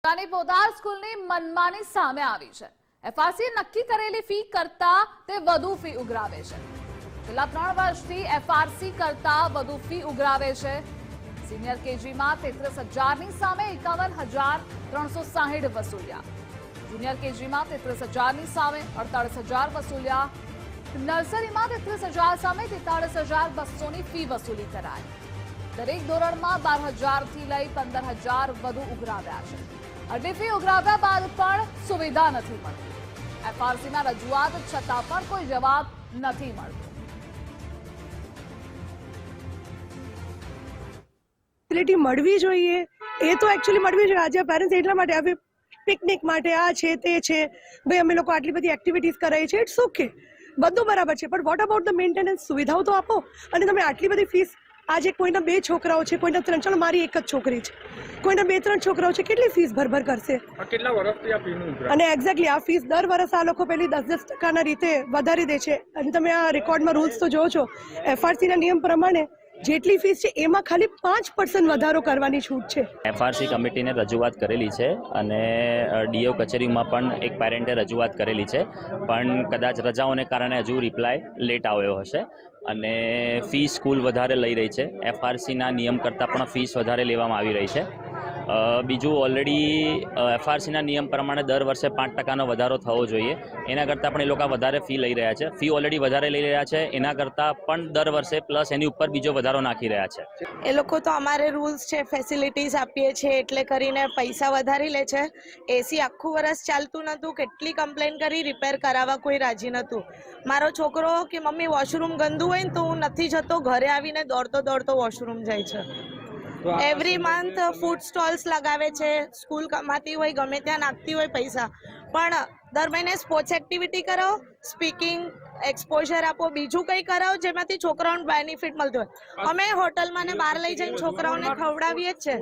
પોદાર સ્કૂલની મનમાની સામે આવી છે। એફઆરસી નક્કી કરેલી ફી કરતા તે વધુ ફી ઉઘરાવે છે। છેલ્લા 3 વર્ષથી એફઆરસી કરતા વધુ ફી ઉઘરાવે છે। સિનિયર કેજીમાં 33,000ની સામે 51,360 વસૂલ્યા। જુનિયર કેજીમાં 33,000ની સામે 48,000 વસૂલ્યા। નર્સરીમાં 33,000 સામે 43,200ની ફી વસૂલી કરાઈ। દરેક ધોરણમાં 12,000થી લઈ 15,000 વધુ ઉઘરાવ્યા છે। આટલી ફી ઉઘરાવ્યા બાદ પણ સુવિધા નથી મળતી। એફઆરસીના રજૂઆત છતાં પણ કોઈ જવાબ નથી મળતો। ફેસિલિટી મળવી જોઈએ, એ તો એકચ્યુઅલી મળવી જોઈએ। આજે પેરેન્ટ્સ એટલા માટે આવે પિકનિક માટે આ છે તે છે, ભાઈ અમે લોકો આટલી બધી એક્ટિવિટીઝ કરાવી છે, ઇટ્સ ઓકે, બધું બરાબર છે, પણ વોટ અબાઉટ ધ મેન્ટેનન્સ? સુવિધાઓ તો આપો। અને તમે આટલી બધી ફીસ, આજે કોઈના 2 છોકરાઓ છે, કોઈના 3, ચાલો મારી એક જ છોકરી છે, કોઈના 2-3 છોકરાઓ છે, કેટલી ફીસ ભરભર કરશે? કેટલા વર્ષથી આ ફીનું ઉઘરાવે? અને એક્ઝેક્ટલી આ ફીસ દર વર્ષ આ લોકો પેલી 10-10% રીતે વધારી દે છે। અને તમે આ રેકોર્ડમાં રૂલ્સ તો જોવો છો, એફઆરસીના નિયમ પ્રમાણે જેટલી ફીસ છે એમાં ખાલી 5% વધારો કરવાની છૂટ છે। એફઆરસી કમિટીને રજૂઆત કરેલી છે અને ડીઓ કચેરીમાં પણ એક પેરેન્ટે રજૂઆત કરેલી છે, પણ કદાચ રજાઓને કારણે હજુ રિપ્લાય લેટ આવ્યો હશે અને ફી સ્કૂલ વધારે લઈ રહી છે। એફઆરસીના નિયમ કરતાં પણ ફીસ વધારે લેવામાં આવી રહી છે। બીજું, ઓલરેડી એફઆરસીના નિયમ પ્રમાણે દર વર્ષે 5%નો વધારો થવો જોઈએ, એના કરતાં પણ એ લોકો વધારે ફી લઈ રહ્યા છે। ફી ઓલરેડી વધારે લઈ રહ્યા છે, એના કરતાં પણ દર વર્ષે પ્લસ એની ઉપર બીજો વધારો નાખી રહ્યા છે। એ લોકો તો અમારે રૂલ્સ છે, ફેસિલિટીઝ આપીએ છીએ એટલે કરીને પૈસા વધારી લે છે। એસી આખું વર્ષ ચાલતું નહોતું, કેટલી કમ્પ્લેન કરી, રિપેર કરાવવા કોઈ રાજી નહોતું। મારો છોકરો કે મમ્મી વોશરૂમ ગંદુ હોય ને તો હું નથી જતો, ઘરે આવીને દોડતો વોશરૂમ જાય છે। એવરી મંથ ફૂડ સ્ટોલ્સ લગાવે છે, સ્કૂલ કમાતી હોય ગમે ત્યાં નાખતી હોય પૈસા, પણ દર મહિને સ્પોર્ટ્સ એક્ટિવિટી કરાવો, સ્પીકિંગ એક્સપોઝર આપો, બીજું કંઈ કરાવો જેમાંથી છોકરાઓને બેનિફિટ મળતું હોય। અમે હોટલમાં ને બહાર લઈ જઈને છોકરાઓને ખવડાવીએ જ છે।